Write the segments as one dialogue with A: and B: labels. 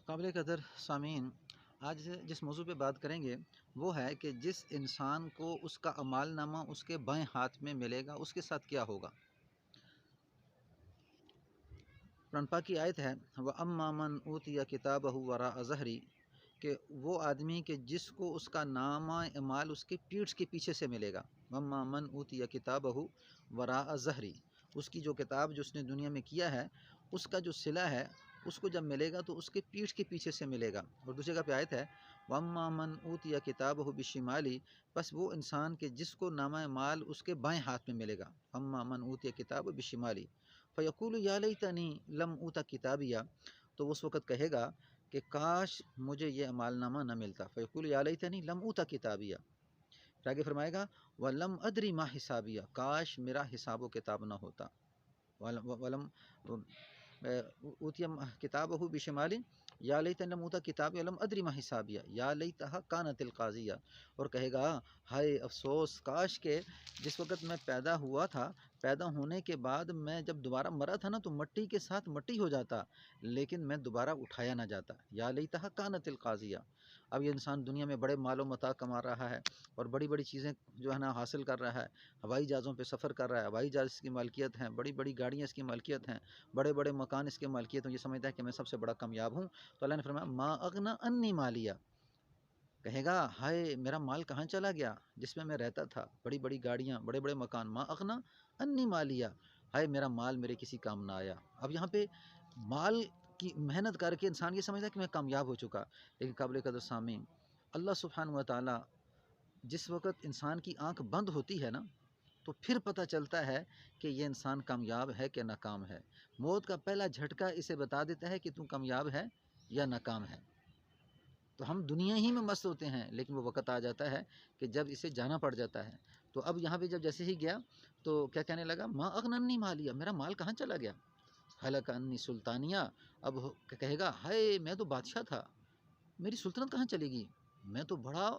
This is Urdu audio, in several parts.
A: قابل قدر سامعین، آج جس موضوع پہ بات کریں گے وہ ہے کہ جس انسان کو اس کا اعمال نامہ اس کے بائیں ہاتھ میں ملے گا اس کے ساتھ کیا ہوگا۔ قرآن پاک کی آیت ہے وَأَمَّا مَنْ أُوتِيَ كِتَابَهُ وَرَاءَ ظَهْرِهِ، کہ وہ آدمی کہ جس کو اس کا نامہ اعمال اس کے پیٹھ کے پیچھے سے ملے گا۔ وَأَمَّا مَنْ أُوتِيَ كِتَابَهُ وَرَاءَ ظَهْرِهِ، اس کی جو کتاب جو اس نے دنیا میں کیا ہے اس کا جو صلہ ہے اس کو جب ملے گا تو اس کے پیٹھ کے پیچھے سے ملے گا۔ اور دوسری جگہ پہ آیت ہے وَأَمَّا مَنْ أُوتِيَ كِتَابَهُ بِشِمَالِهِ، پس وہ انسان کہ جس کو نامہ اعمال اس کے بائیں ہاتھ میں ملے گا۔ وَأَمَّا مَنْ أُوتِيَ كِتَابَهُ بِشِمَالِهِ فَيَقُولُ يَا لَيْتَنِي لَمْ أُوتَ كِتَابِيَهْ، تو اس وقت کہے گا کہ کاش مجھے یہ اعمال نامہ نہ ملتا۔ فَيَقُولُ يَا لَيْتَنِي لَمْ أُوتَ كِتَابِيَهْ، پھر آگے فرمائے گا وَلَمْ أَدْرِ مَا حِسَابِيَهْ، کاش میرا حساب و کتاب نہ ہوتا۔ وَلَمْ أُوتِيَ كِتَابَهُ بِشِمَالِهِ یا لیتنی لم اوتی کتابی ولم ادری ما حسابیہ یا لیتہا کانت القاضیہ، اور کہے گا ہائے افسوس، کاش کہ جس وقت میں پیدا ہوا تھا، پیدا ہونے کے بعد میں جب دوبارہ مرا تھا نا تو مٹی کے ساتھ مٹی ہو جاتا، لیکن میں دوبارہ اٹھایا نہ جاتا۔ یا لیتہا کانت القاضیہ۔ اب یہ انسان دنیا میں بڑے مال و متاع کما رہا ہے اور بڑی بڑی چیزیں جو ہے نا حاصل کر رہا ہے، ہوائی جہازوں پہ سفر کر رہا ہے، ہوائی جہاز اس کی مالکیت ہیں، بڑی بڑی گاڑیاں اس کی مالکیت ہیں، بڑے بڑے مکان اس کے مالکیت ہیں، یہ سمجھتا ہے کہ میں سب سے بڑا کامیاب ہوں۔ تو اللہ نے فرمایا ما اغنا انی مالیہ، کہے گا ہائے میرا مال کہاں چلا گیا جس میں رہتا تھا، بڑی بڑی گاڑیاں، بڑے بڑے مکان، ما اغنا انی مالیہ، ہائے میرا مال میرے کسی کام نہ آیا۔ اب یہاں پہ مال کی محنت کر کے انسان یہ سمجھتا ہے کہ میں کامیاب ہو چکا، لیکن قابل قدر سامعین، اللہ سبحانہ و تعالی جس وقت انسان کی آنکھ بند ہوتی ہے نا تو پھر پتہ چلتا ہے کہ یہ انسان کامیاب ہے کہ ناکام ہے۔ موت کا پہلا جھٹکا اسے بتا دیتا ہے کہ تو کامیاب ہے یا ناکام ہے۔ تو ہم دنیا ہی میں مست ہوتے ہیں، لیکن وہ وقت آ جاتا ہے کہ جب اسے جانا پڑ جاتا ہے۔ تو اب یہاں پہ جب جیسے ہی گیا تو کیا کہنے لگا ما اغنی مالیہ، میرا مال کہاں چلا گیا، ہلک انی سلطانیہ، اب کہے گا ہائے میں تو بادشاہ تھا، میری سلطنت کہاں چلے گی، میں تو بڑا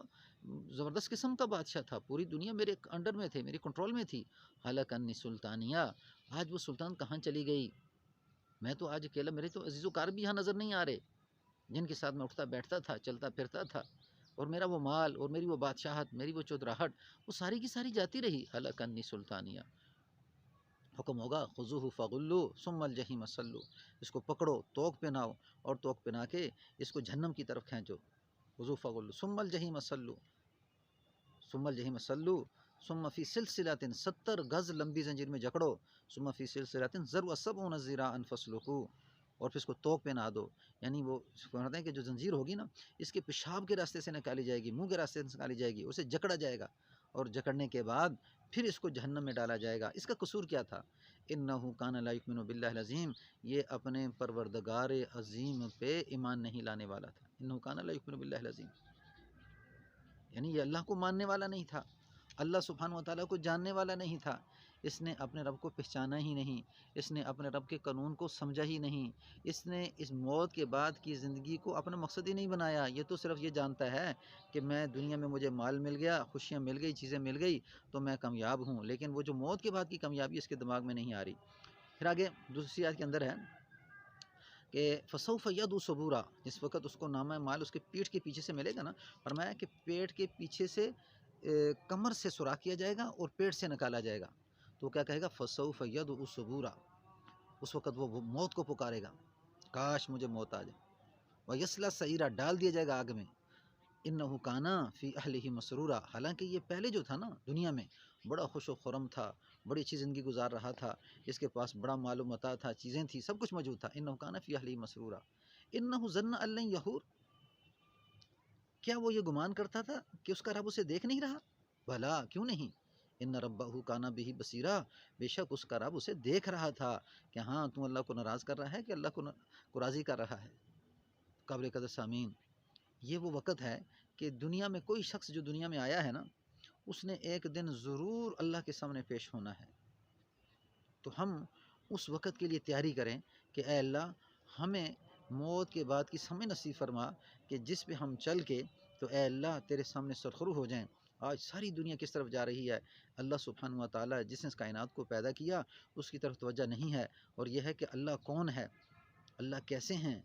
A: زبردست قسم کا بادشاہ تھا، پوری دنیا میرے انڈر میں تھے، میرے کنٹرول میں تھی، ہلک انی سلطانیہ، آج وہ سلطنت کہاں چلی گئی، میں تو آج اکیلا، میرے تو عزیز و اقارب بھی یہاں نظر نہیں آ رہے جن کے ساتھ میں اٹھتا بیٹھتا تھا، چلتا پھرتا تھا، اور میرا وہ مال اور میری وہ بادشاہت، میری وہ چودراہٹ، وہ ساری کی ساری جاتی رہی۔ ہلک انی سلطانیہ، حکم ہوگا خذوہ فغلوا ثم الجحیم صلوا، اس کو پکڑو، توق پہناؤ، اور توق پہنا کے اس کو جہنم کی طرف کھینچو۔ خذوہ فغلوا ثم الجحیم صلوا، ثم الجحیم صلوا ثم فی سلسلۃ، 70 گز لمبی زنجیر میں جکڑو، ثم فی سلسلۃ ذرعها 70 ذراعا فاسلکوہ، اور پھر اس کو توق پہنا دو، یعنی وہ کہتے ہیں کہ جو زنجیر ہوگی نا اس کے پیشاب کے راستے سے نکالی جائے گی، منہ کے راستے سے نکالی جائے گی، اسے جکڑا جائے گا، اور جکڑنے کے بعد پھر اس کو جہنم میں ڈالا جائے گا۔ اس کا قصور کیا تھا؟ انہ کان لا یؤمن باللہ العظیم، یہ اپنے پروردگار عظیم پہ ایمان نہیں لانے والا تھا۔ انہ کان لا یؤمن باللہ العظیم، یعنی یہ اللہ کو ماننے والا نہیں تھا، اللہ سبحانہ و تعالیٰ کو جاننے والا نہیں تھا، اس نے اپنے رب کو پہچانا ہی نہیں، اس نے اپنے رب کے قانون کو سمجھا ہی نہیں، اس نے اس موت کے بعد کی زندگی کو اپنا مقصد ہی نہیں بنایا۔ یہ تو صرف یہ جانتا ہے کہ میں دنیا میں مجھے مال مل گیا، خوشیاں مل گئی، چیزیں مل گئی تو میں کامیاب ہوں، لیکن وہ جو موت کے بعد کی کامیابی اس کے دماغ میں نہیں آ رہی۔ پھر آگے دوسری آیت کے اندر ہے کہ فسوف یدعو ثبورا، جس وقت اس کو نامہ مال اس کے پیٹھ کے پیچھے سے ملے گا نا، فرمایا کہ پیٹ کے پیچھے سے کمر سے سوراخ کیا جائے گا اور پیٹ سے نکالا جائے گا، تو کیا کہے گا فسوف یدعو ثبورا، اس وقت وہ موت کو پکارے گا، کاش مجھے موت آ جائے، ویصلی سعیرا، ڈال دیا جائے گا آگ میں، انہ کان فی اہلہ مسرورا، حالانکہ یہ پہلے جو تھا نا دنیا میں بڑا خوش و خرم تھا، بڑی اچھی زندگی گزار رہا تھا، اس کے پاس بڑا مال و متاع تھا، چیزیں تھیں، سب کچھ موجود تھا، انہ کان فی اہلہ مسرورا، انہ ظن ان لن یحور، کیا وہ یہ گمان کرتا تھا کہ اس کا رب اسے دیکھ نہیں رہا؟ بھلا کیوں نہیں، ان ربہ کان بہ بصیرا، بے شک اس کا رب اسے دیکھ رہا تھا کہ ہاں تو اللہ کو ناراض کر رہا ہے کہ اللہ کو راضی کر رہا ہے۔ قابل قدر سامعین، یہ وہ وقت ہے کہ دنیا میں کوئی شخص جو دنیا میں آیا ہے نا اس نے ایک دن ضرور اللہ کے سامنے پیش ہونا ہے، تو ہم اس وقت کے لیے تیاری کریں کہ اے اللہ ہمیں موت کے بعد کی سمجھ نصیب فرما کہ جس پہ ہم چل کے تو اے اللہ تیرے سامنے سرخرو ہو جائیں۔ آج ساری دنیا کس طرف جا رہی ہے؟ اللہ سبحانہ و تعالیٰ جس نے اس کائنات کو پیدا کیا اس کی طرف توجہ نہیں ہے، اور یہ ہے کہ اللہ کون ہے، اللہ کیسے ہیں،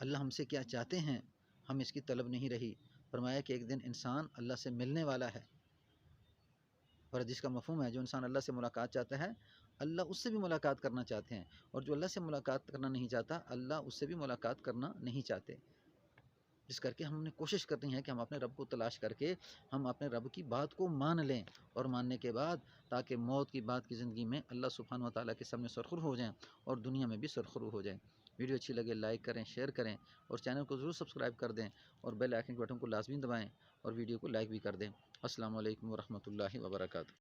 A: اللہ ہم سے کیا چاہتے ہیں ہم اس کی طلب نہیں رہی۔ فرمایا کہ ایک دن انسان اللہ سے ملنے والا ہے، اور حدیث کا مفہوم ہے جو انسان اللہ سے ملاقات چاہتا ہے اللہ اس سے بھی ملاقات کرنا چاہتے ہیں، اور جو اللہ سے ملاقات کرنا نہیں چاہتا اللہ اس سے بھی ملاقات کرنا نہیں چاہتے۔ جس کر کے ہم نے کوشش کرنی ہے کہ ہم اپنے رب کو تلاش کر کے ہم اپنے رب کی بات کو مان لیں، اور ماننے کے بعد تاکہ موت کی بعد کی زندگی میں اللہ سبحانہ و تعالیٰ کے سامنے سرخرو ہو جائیں اور دنیا میں بھی سرخرو ہو جائیں۔ ویڈیو اچھی لگے لائک کریں، شیئر کریں، اور چینل کو ضرور سبسکرائب کر دیں، اور بیل آئیکن کے بٹن کو لازمی دبائیں، اور ویڈیو کو لائک بھی کر دیں۔ السلام علیکم ورحمۃ اللہ وبرکاتہ۔